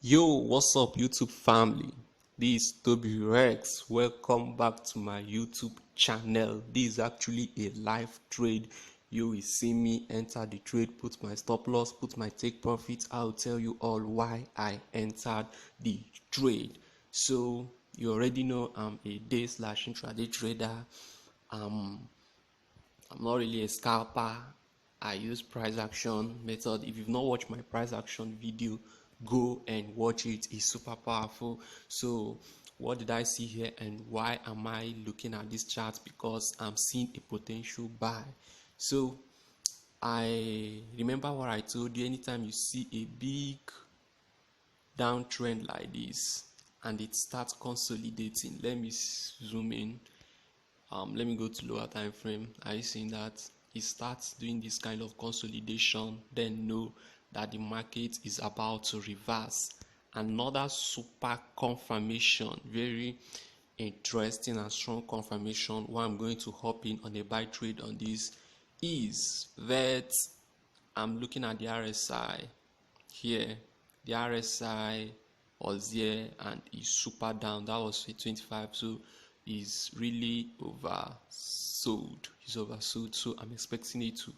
Yo, what's up, YouTube family? This is Toby Rex. Welcome back to my YouTube channel. This is actually a live trade. You will see me enter the trade, put my stop loss, put my take profit. I'll tell you all why I entered the trade. So you already know I'm a day/intraday trader. Um, I'm not really a scalper. I use price action method. If you've not watched my price action video, go and watch it. It's super powerful. So what did I see here and why am I looking at this chart? Because I'm seeing a potential buy. So I remember what I told you. Anytime you see a big downtrend like this and it starts consolidating, let me zoom in. Let me go to lower time frame. Are you seeing that it starts doing this kind of consolidation? Then know that the market is about to reverse. Another super confirmation, very interesting and strong confirmation. Why I'm going to hop in on a buy trade on this is that I'm looking at the RSI here. The RSI was here and is super down. That was 25, so is really oversold. It's oversold, so I'm expecting it to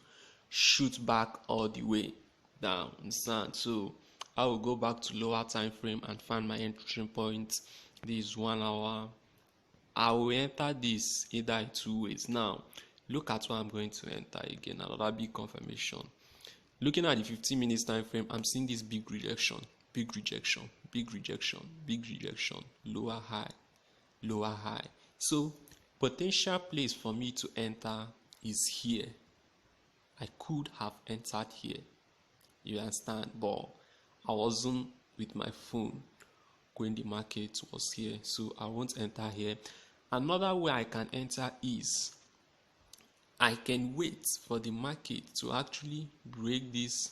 shoot back all the way down. Understand? So I will go back to lower time frame and find my entry point. This is 1 hour. I will enter this either in two ways. Now look at what I'm going to enter again. Another big confirmation. Looking at the 15 minutes time frame, I'm seeing this big rejection, big rejection, big rejection, big rejection, lower high, lower high. So potential place for me to enter is here. I could have entered here, you understand, but I wasn't with my phone when the market was here, so I won't enter here. Another way I can enter is I can wait for the market to actually break this,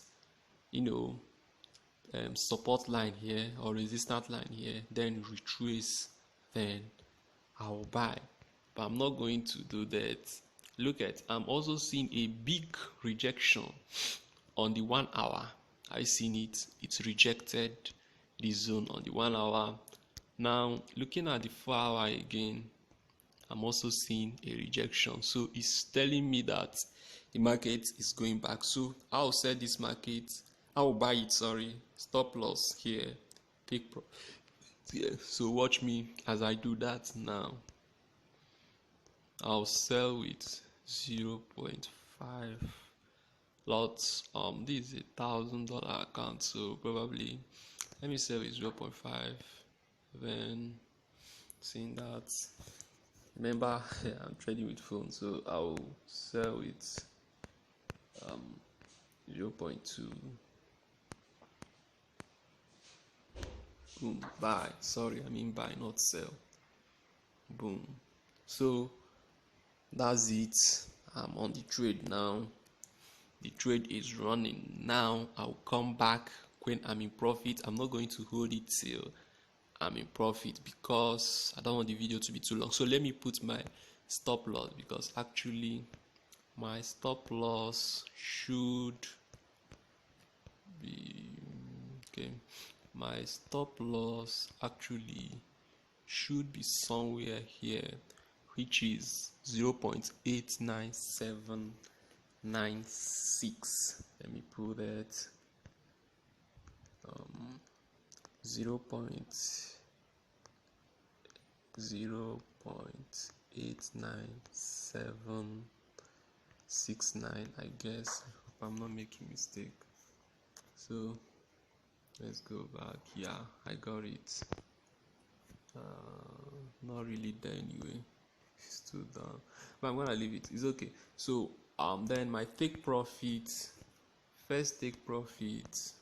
support line here or resistance line here, then retrace, then I'll buy. But I'm not going to do that. Look at, I'm also seeing a big rejection on the 1 hour. I seen it. It's rejected the zone on the 1 hour. Now looking at the 4 hour again, I'm also seeing a rejection. So it's telling me that the market is going back. So I'll sell this market. I'll buy it, stop loss here, take profit here. So watch me as I do that now. I'll sell with 0.5 lots. This is $1,000 account, so probably let me sell with 0.5. Then seeing that, remember I'm trading with phone, so I'll sell with 0.2. Boom, buy. Sorry, I mean buy, not sell. Boom. So that's it. I'm on the trade now. The trade is running now. I'll come back when I'm in profit. I'm not going to hold it till I'm in profit because I don't want the video to be too long. So let me put my stop loss, because actually my stop loss should be okay. My stop loss actually should be somewhere here, which is 0.89796. Let me pull that. 0.89769, I guess, if I'm not making mistake. So let's go back. Yeah, I got it. Not really there anyway. Still down, but I'm gonna leave it. It's okay. So then my take profit, first take profit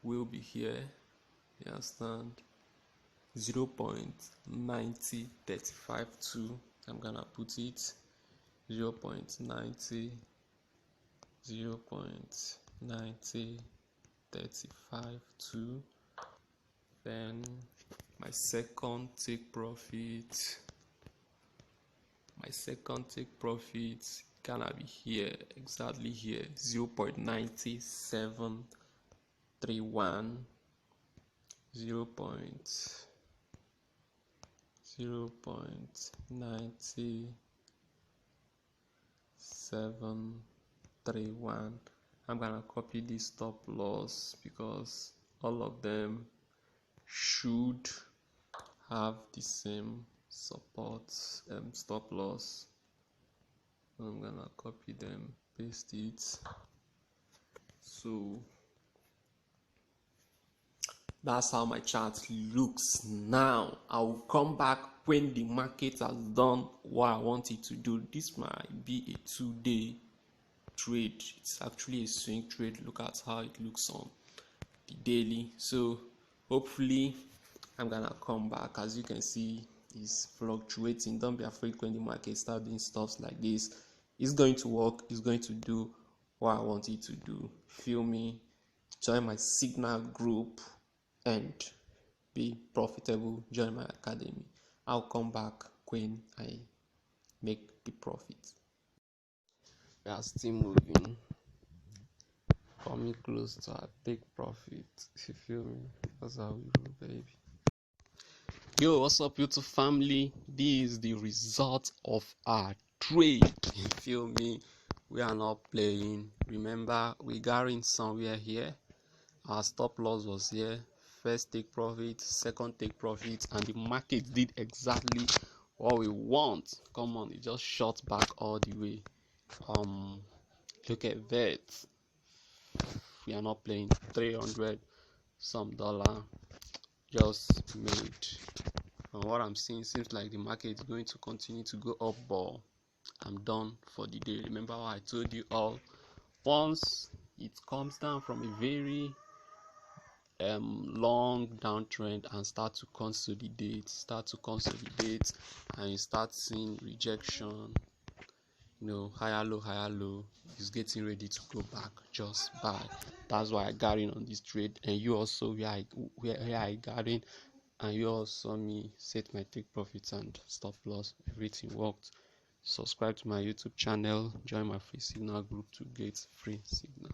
will be here. You understand? 0.90352. I'm gonna put it 0.90, 0.90352. Then my second take profit, gonna be here, exactly here, 0.9731. 0.9731. I'm gonna copy this stop loss because all of them should have the same support stop loss. I'm gonna copy them, paste it. So that's how my chart looks now. I will come back when the market has done what I want it to do. This might be a 2-day trade. It's actually a swing trade. Look at how it looks on the daily. So hopefully I'm gonna come back. As you can see, it's fluctuating. Don't be afraid when the market start doing stuff like this. It's going to work. It's going to do what I want it to do. Feel me? Join my signal group and be profitable. Join my academy. I'll come back when I make the profit. We are still moving. Coming close to our big profit. If you feel me, that's how we roll, baby. Yo, what's up, YouTube family? This is the result of our trade. You feel me? We are not playing. Remember, we got in somewhere here. Our stop loss was here. First take profit, second take profit, and the market did exactly what we want. Come on, it just shot back all the way. Look at that. We are not playing. 300 some dollar just made. From what I'm seeing, seems like the market is going to continue to go up, but I'm done for the day. Remember how I told you all, once it comes down from a very long downtrend and start to consolidate, and you start seeing rejection, higher low, is getting ready to go back. Just buy. That's why I got in on this trade, and you also where I got in, and you all saw me set my take profits and stop loss. Everything worked. Subscribe to my YouTube channel, join my free signal group to get free signal.